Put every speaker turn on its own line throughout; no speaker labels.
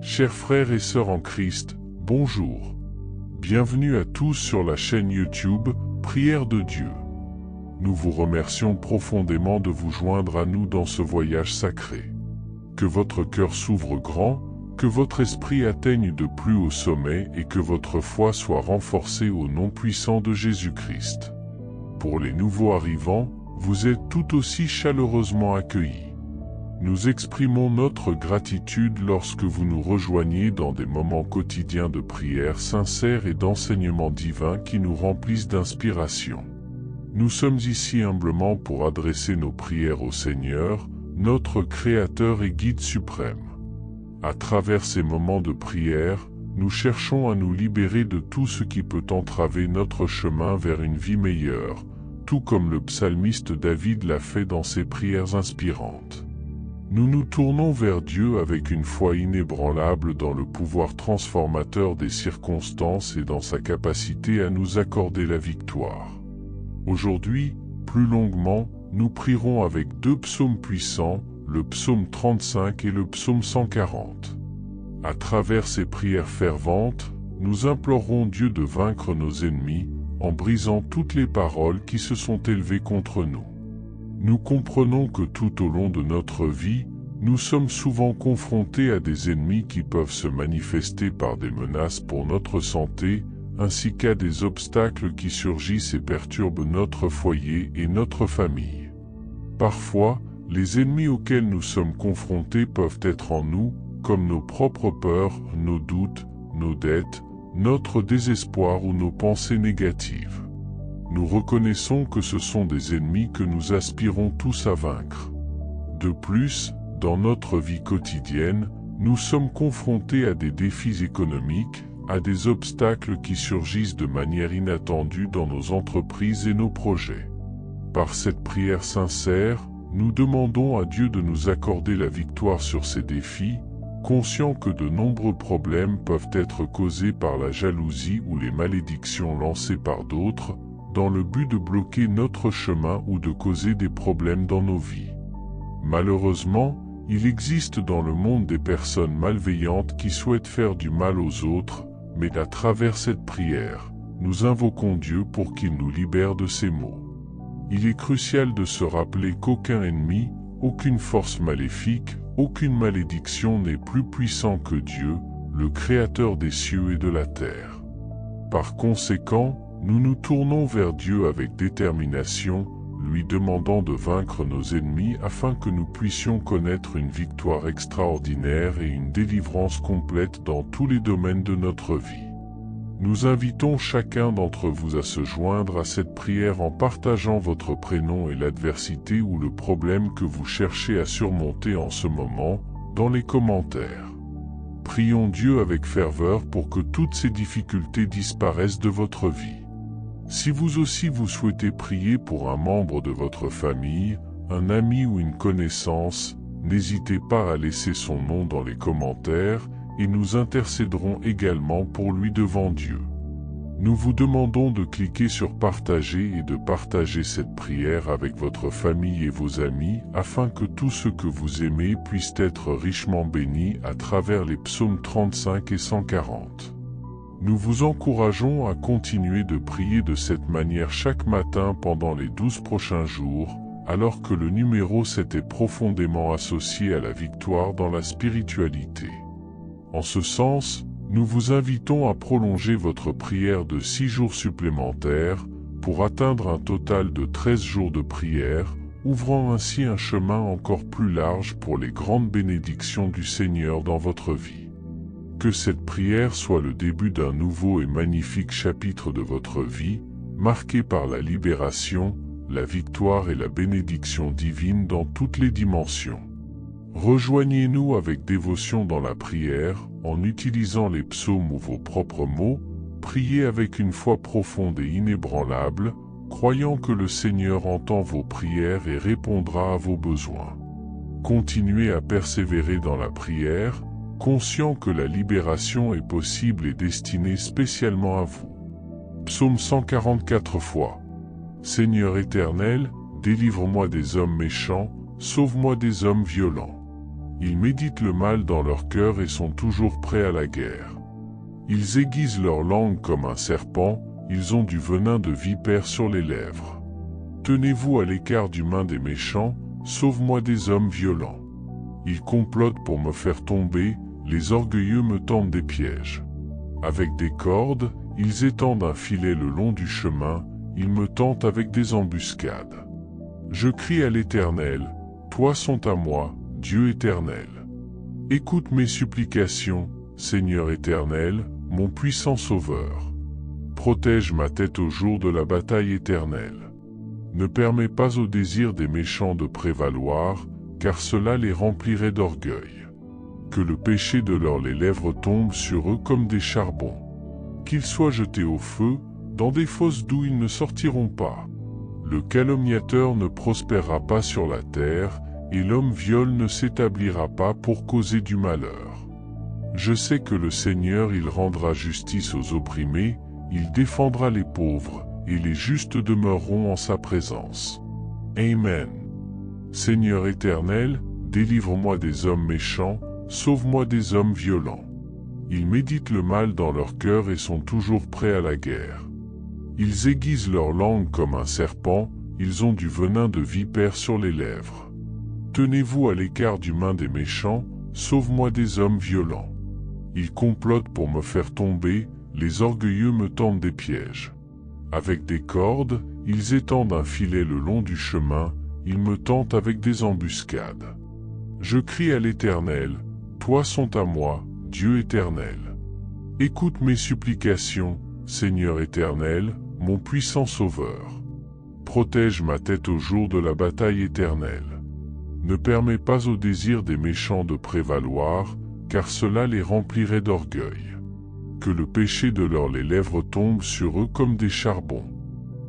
Chers frères et sœurs en Christ, bonjour. Bienvenue à tous sur la chaîne YouTube Prière de Dieu. Nous vous remercions profondément de vous joindre à nous dans ce voyage sacré. Que votre cœur s'ouvre grand, que votre esprit atteigne de plus haut sommet et que votre foi soit renforcée au nom puissant de Jésus-Christ. Pour les nouveaux arrivants, vous êtes tout aussi chaleureusement accueillis. Nous exprimons notre gratitude lorsque vous nous rejoignez dans des moments quotidiens de prière sincère et d'enseignement divin qui nous remplissent d'inspiration. Nous sommes ici humblement pour adresser nos prières au Seigneur, notre Créateur et Guide suprême. À travers ces moments de prière, nous cherchons à nous libérer de tout ce qui peut entraver notre chemin vers une vie meilleure, tout comme le psalmiste David l'a fait dans ses prières inspirantes. Nous nous tournons vers Dieu avec une foi inébranlable dans le pouvoir transformateur des circonstances et dans sa capacité à nous accorder la victoire. Aujourd'hui, plus longuement, nous prierons avec deux psaumes puissants, le psaume 35 et le psaume 140. À travers ces prières ferventes, nous implorons Dieu de vaincre nos ennemis, en brisant toutes les paroles qui se sont élevées contre nous. Nous comprenons que tout au long de notre vie, nous sommes souvent confrontés à des ennemis qui peuvent se manifester par des menaces pour notre santé, ainsi qu'à des obstacles qui surgissent et perturbent notre foyer et notre famille. Parfois, les ennemis auxquels nous sommes confrontés peuvent être en nous, comme nos propres peurs, nos doutes, nos dettes, notre désespoir ou nos pensées négatives. Nous reconnaissons que ce sont des ennemis que nous aspirons tous à vaincre. De plus, dans notre vie quotidienne, nous sommes confrontés à des défis économiques, à des obstacles qui surgissent de manière inattendue dans nos entreprises et nos projets. Par cette prière sincère, nous demandons à Dieu de nous accorder la victoire sur ces défis, conscients que de nombreux problèmes peuvent être causés par la jalousie ou les malédictions lancées par d'autres, dans le but de bloquer notre chemin ou de causer des problèmes dans nos vies. Malheureusement, il existe dans le monde des personnes malveillantes qui souhaitent faire du mal aux autres, mais à travers cette prière, nous invoquons Dieu pour qu'il nous libère de ces maux. Il est crucial de se rappeler qu'aucun ennemi, aucune force maléfique, aucune malédiction n'est plus puissant que Dieu, le Créateur des cieux et de la terre. Par conséquent, nous nous tournons vers Dieu avec détermination, lui demandant de vaincre nos ennemis afin que nous puissions connaître une victoire extraordinaire et une délivrance complète dans tous les domaines de notre vie. Nous invitons chacun d'entre vous à se joindre à cette prière en partageant votre prénom et l'adversité ou le problème que vous cherchez à surmonter en ce moment, dans les commentaires. Prions Dieu avec ferveur pour que toutes ces difficultés disparaissent de votre vie. Si vous aussi vous souhaitez prier pour un membre de votre famille, un ami ou une connaissance, n'hésitez pas à laisser son nom dans les commentaires et nous intercéderons également pour lui devant Dieu. Nous vous demandons de cliquer sur partager et de partager cette prière avec votre famille et vos amis afin que tous ceux que vous aimez puissent être richement bénis à travers les psaumes 35 et 140. Nous vous encourageons à continuer de prier de cette manière chaque matin pendant les 12 prochains jours, alors que le numéro 7 est profondément associé à la victoire dans la spiritualité. En ce sens, nous vous invitons à prolonger votre prière de 6 jours supplémentaires pour atteindre un total de 13 jours de prière, ouvrant ainsi un chemin encore plus large pour les grandes bénédictions du Seigneur dans votre vie. Que cette prière soit le début d'un nouveau et magnifique chapitre de votre vie, marqué par la libération, la victoire et la bénédiction divine dans toutes les dimensions. Rejoignez-nous avec dévotion dans la prière, en utilisant les psaumes ou vos propres mots, priez avec une foi profonde et inébranlable, croyant que le Seigneur entend vos prières et répondra à vos besoins. Continuez à persévérer dans la prière, conscient que la libération est possible et destinée spécialement à vous. Psaume 144 fois. Seigneur éternel, délivre-moi des hommes méchants, sauve-moi des hommes violents. Ils méditent le mal dans leur cœur et sont toujours prêts à la guerre. Ils aiguisent leur langue comme un serpent, ils ont du venin de vipère sur les lèvres. Tenez-vous à l'écart du main des méchants, sauve-moi des hommes violents. Ils complotent pour me faire tomber, les orgueilleux me tendent des pièges. Avec des cordes, ils étendent un filet le long du chemin, ils me tentent avec des embuscades. Je crie à l'Éternel, toi sont à moi, Dieu éternel. Écoute mes supplications, Seigneur éternel, mon puissant Sauveur. Protège ma tête au jour de la bataille éternelle. Ne permets pas au désir des méchants de prévaloir, car cela les remplirait d'orgueil. Que le péché de les lèvres tombe sur eux comme des charbons. Qu'ils soient jetés au feu, dans des fosses d'où ils ne sortiront pas. Le calomniateur ne prospérera pas sur la terre, et l'homme viol ne s'établira pas pour causer du malheur. Je sais que le Seigneur il rendra justice aux opprimés, il défendra les pauvres, et les justes demeureront en sa présence. Amen. Seigneur éternel, délivre-moi des hommes méchants, sauve-moi des hommes violents. Ils méditent le mal dans leur cœur et sont toujours prêts à la guerre. Ils aiguisent leur langue comme un serpent, ils ont du venin de vipère sur les lèvres. Tenez-vous à l'écart du main des méchants, sauve-moi des hommes violents. Ils complotent pour me faire tomber, les orgueilleux me tendent des pièges. Avec des cordes, ils étendent un filet le long du chemin, ils me tentent avec des embuscades. Je crie à l'Éternel, toi sont à moi, Dieu éternel. Écoute mes supplications, Seigneur éternel, mon puissant Sauveur. Protège ma tête au jour de la bataille éternelle. Ne permets pas au désir des méchants de prévaloir, car cela les remplirait d'orgueil. Que le péché de les lèvres tombe sur eux comme des charbons.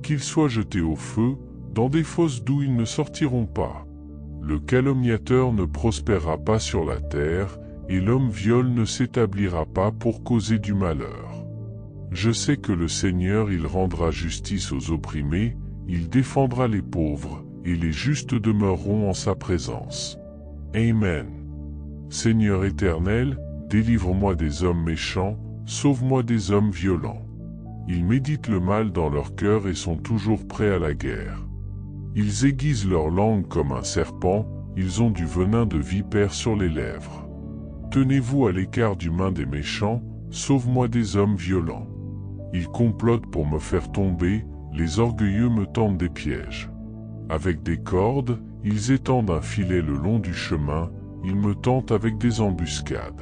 Qu'ils soient jetés au feu, dans des fosses d'où ils ne sortiront pas. Le calomniateur ne prospérera pas sur la terre, et l'homme viol ne s'établira pas pour causer du malheur. Je sais que le Seigneur il rendra justice aux opprimés, il défendra les pauvres, et les justes demeureront en sa présence. Amen. Seigneur éternel, délivre-moi des hommes méchants, sauve-moi des hommes violents. Ils méditent le mal dans leur cœur et sont toujours prêts à la guerre. Ils aiguisent leur langue comme un serpent, ils ont du venin de vipère sur les lèvres. Tenez-vous à l'écart du main des méchants, sauve-moi des hommes violents. Ils complotent pour me faire tomber, les orgueilleux me tendent des pièges. Avec des cordes, ils étendent un filet le long du chemin, ils me tentent avec des embuscades.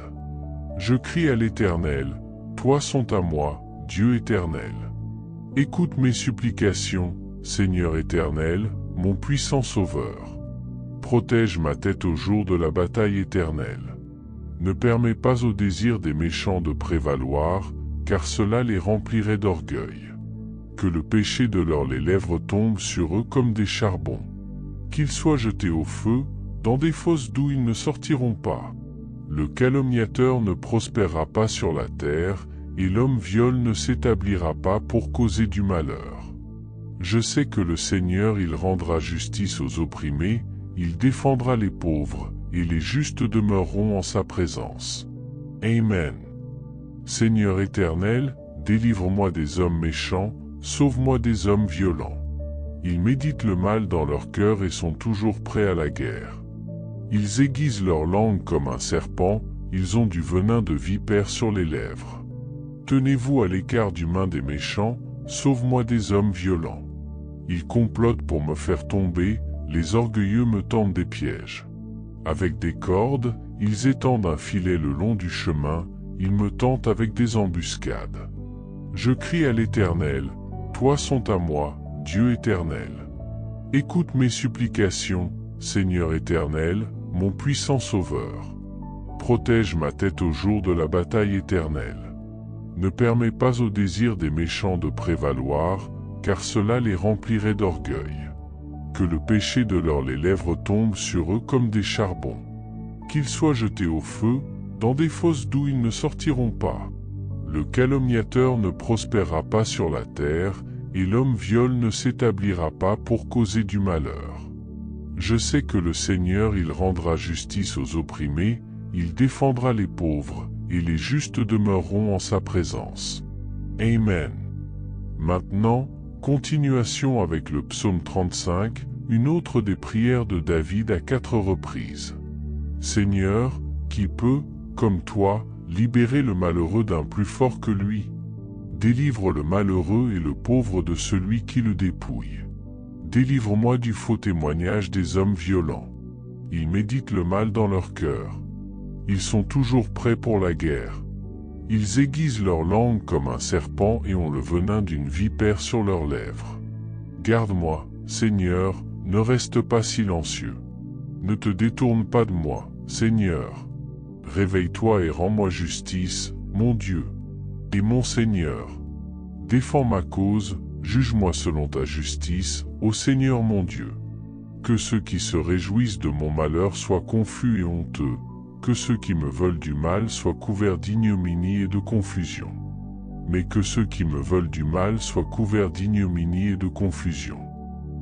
Je crie à l'Éternel, toi sont à moi, Dieu éternel. Écoute mes supplications, Seigneur éternel, mon puissant Sauveur. Protège ma tête au jour de la bataille éternelle. Ne permets pas au désir des méchants de prévaloir, car cela les remplirait d'orgueil. Que le péché de les lèvres tombe sur eux comme des charbons. Qu'ils soient jetés au feu, dans des fosses d'où ils ne sortiront pas. Le calomniateur ne prospérera pas sur la terre, et l'homme viol ne s'établira pas pour causer du malheur. Je sais que le Seigneur il rendra justice aux opprimés, il défendra les pauvres, et les justes demeureront en sa présence. Amen. Seigneur éternel, délivre-moi des hommes méchants, sauve-moi des hommes violents. Ils méditent le mal dans leur cœur et sont toujours prêts à la guerre. Ils aiguisent leur langue comme un serpent, ils ont du venin de vipère sur les lèvres. Tenez-vous à l'écart du main des méchants, sauve-moi des hommes violents. Ils complotent pour me faire tomber, les orgueilleux me tendent des pièges. Avec des cordes, ils étendent un filet le long du chemin, ils me tentent avec des embuscades. Je crie à l'Éternel, toi sont à moi, Dieu éternel. Écoute mes supplications, Seigneur éternel, mon puissant Sauveur. Protège ma tête au jour de la bataille éternelle. Ne permets pas au désir des méchants de prévaloir, car cela les remplirait d'orgueil. Que le péché de les lèvres tombe sur eux comme des charbons. Qu'ils soient jetés au feu, dans des fosses d'où ils ne sortiront pas. Le calomniateur ne prospérera pas sur la terre, et l'homme viol ne s'établira pas pour causer du malheur. Je sais que le Seigneur, il rendra justice aux opprimés, il défendra les pauvres, et les justes demeureront en sa présence. Amen. Maintenant, continuation avec le psaume 35, une autre des prières de David à 4 reprises. Seigneur, qui peut, comme toi, libérer le malheureux d'un plus fort que lui? Délivre le malheureux et le pauvre de celui qui le dépouille. Délivre-moi du faux témoignage des hommes violents. Ils méditent le mal dans leur cœur. Ils sont toujours prêts pour la guerre. Ils aiguisent leur langue comme un serpent et ont le venin d'une vipère sur leurs lèvres. Garde-moi, Seigneur, ne reste pas silencieux. Ne te détourne pas de moi, Seigneur. Réveille-toi et rends-moi justice, mon Dieu. Et mon Seigneur. Défends ma cause, juge-moi selon ta justice, ô Seigneur mon Dieu. Que ceux qui se réjouissent de mon malheur soient confus et honteux, que ceux qui me veulent du mal soient couverts d'ignominie et de confusion. Mais que ceux qui me veulent du mal soient couverts d'ignominie et de confusion.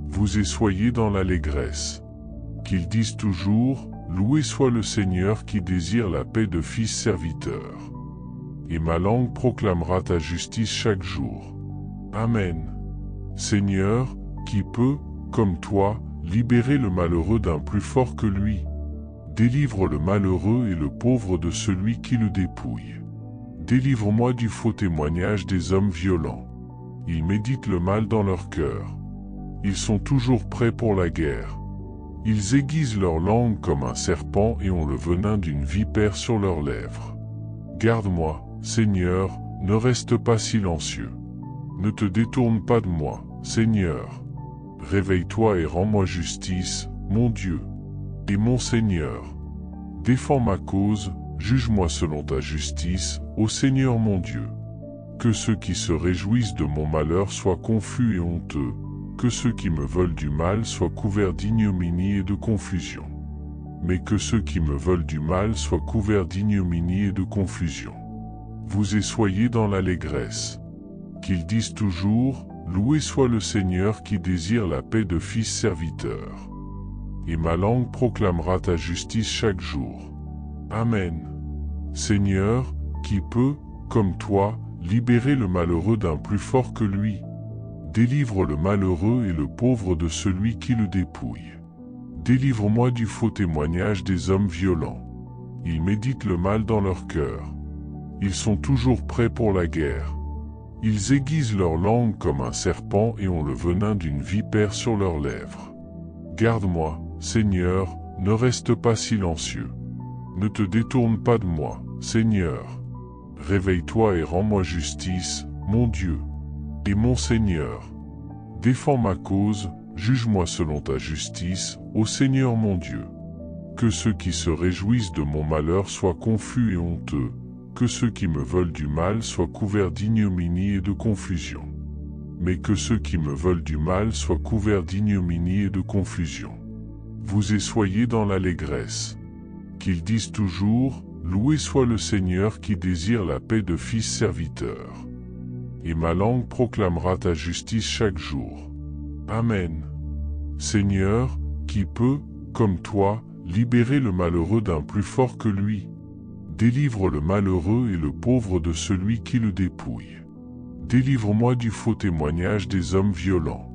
Vous soyez dans l'allégresse. Qu'ils disent toujours, loué soit le Seigneur qui désire la paix de fils serviteurs. Et ma langue proclamera ta justice chaque jour. Amen. Seigneur, qui peut, comme toi, libérer le malheureux d'un plus fort que lui? Délivre le malheureux et le pauvre de celui qui le dépouille. Délivre-moi du faux témoignage des hommes violents. Ils méditent le mal dans leur cœur. Ils sont toujours prêts pour la guerre. Ils aiguisent leur langue comme un serpent et ont le venin d'une vipère sur leurs lèvres. Garde-moi, Seigneur, ne reste pas silencieux. Ne te détourne pas de moi, Seigneur. Réveille-toi et rends-moi justice, mon Dieu. Et mon Seigneur. Défends ma cause, juge-moi selon ta justice, ô Seigneur mon Dieu. Que ceux qui se réjouissent de mon malheur soient confus et honteux, que ceux qui me veulent du mal soient couverts d'ignominie et de confusion. Mais que ceux qui me veulent du mal soient couverts d'ignominie et de confusion. Vous soyez dans l'allégresse. Qu'ils disent toujours, loué soit le Seigneur qui désire la paix de fils serviteurs. Et ma langue proclamera ta justice chaque jour. Amen. Seigneur, qui peut, comme toi, libérer le malheureux d'un plus fort que lui? Délivre le malheureux et le pauvre de celui qui le dépouille. Délivre-moi du faux témoignage des hommes violents. Ils méditent le mal dans leur cœur. Ils sont toujours prêts pour la guerre. Ils aiguisent leur langue comme un serpent et ont le venin d'une vipère sur leurs lèvres. Garde-moi, Seigneur, ne reste pas silencieux. Ne te détourne pas de moi, Seigneur. Réveille-toi et rends-moi justice, mon Dieu. Et mon Seigneur. Défends ma cause, juge-moi selon ta justice, ô Seigneur mon Dieu. Que ceux qui se réjouissent de mon malheur soient confus et honteux, que ceux qui me veulent du mal soient couverts d'ignominie et de confusion. Mais que ceux qui me veulent du mal soient couverts d'ignominie et de confusion. Vous soyez dans l'allégresse. Qu'ils disent toujours, loué soit le Seigneur qui désire la paix de fils serviteurs. Et ma langue proclamera ta justice chaque jour. Amen. Seigneur, qui peut, comme toi, libérer le malheureux d'un plus fort que lui? Délivre le malheureux et le pauvre de celui qui le dépouille. Délivre-moi du faux témoignage des hommes violents.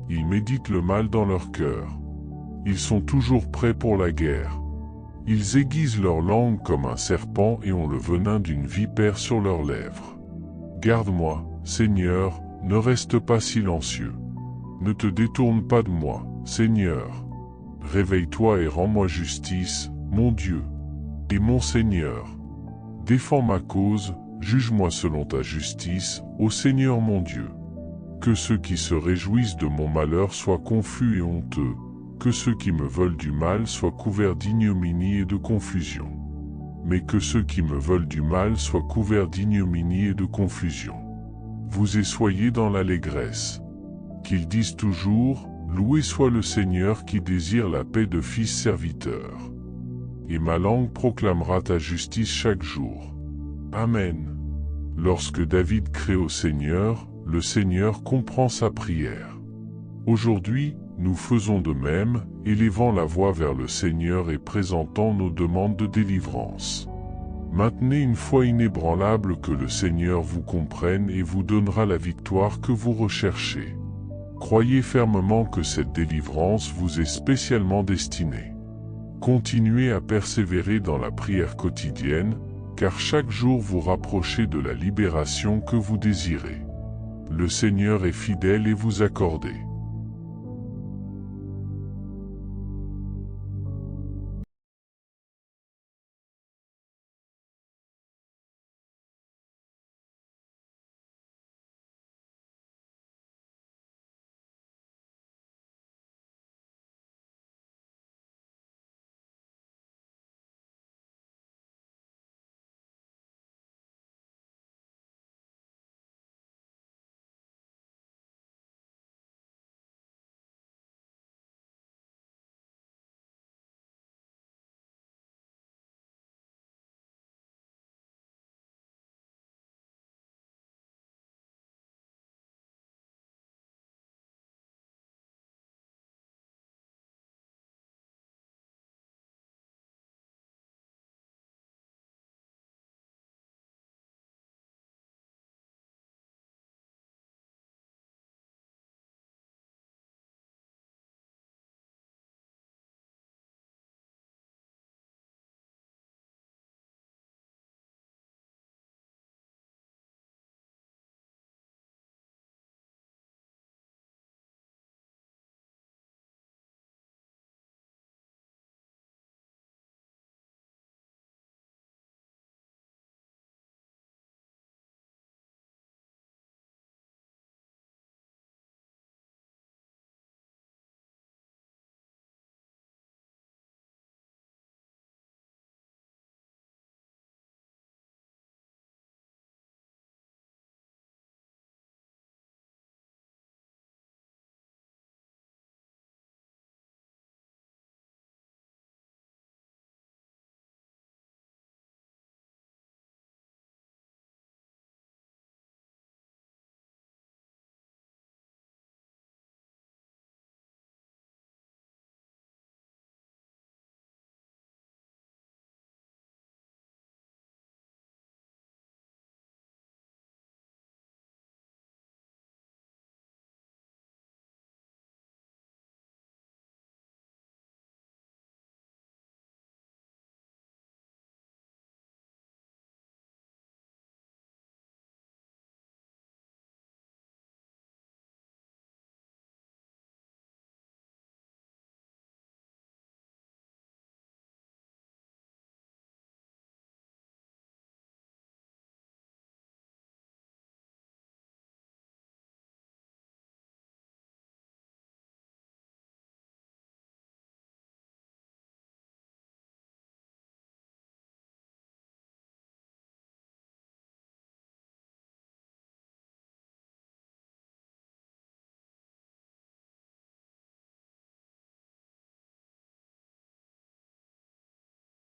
Ils méditent le mal dans leur cœur. Ils sont toujours prêts pour la guerre. Ils aiguisent leur langue comme un serpent et ont le venin d'une vipère sur leurs lèvres. Garde-moi, Seigneur, ne reste pas silencieux. Ne te détourne pas de moi, Seigneur. Réveille-toi et rends-moi justice, mon Dieu. Et mon Seigneur. Défends ma cause, juge-moi selon ta justice, ô Seigneur mon Dieu. Que ceux qui se réjouissent de mon malheur soient confus et honteux, que ceux qui me veulent du mal soient couverts d'ignominie et de confusion. Mais que ceux qui me veulent du mal soient couverts d'ignominie et de confusion. Vous soyez dans l'allégresse. Qu'ils disent toujours, loué soit le Seigneur qui désire la paix de fils serviteurs. Et ma langue proclamera ta justice chaque jour. Amen. Lorsque David crie au Seigneur, le Seigneur comprend sa prière. Aujourd'hui, Nous faisons de même, élevant la voix vers le Seigneur et présentant nos demandes de délivrance. Maintenez une foi inébranlable que le Seigneur vous comprenne et vous donnera la victoire que vous recherchez. Croyez fermement que cette délivrance vous est spécialement destinée. Continuez à persévérer dans la prière quotidienne, car chaque jour vous rapprochez de la libération que vous désirez. Le Seigneur est fidèle et vous accordez.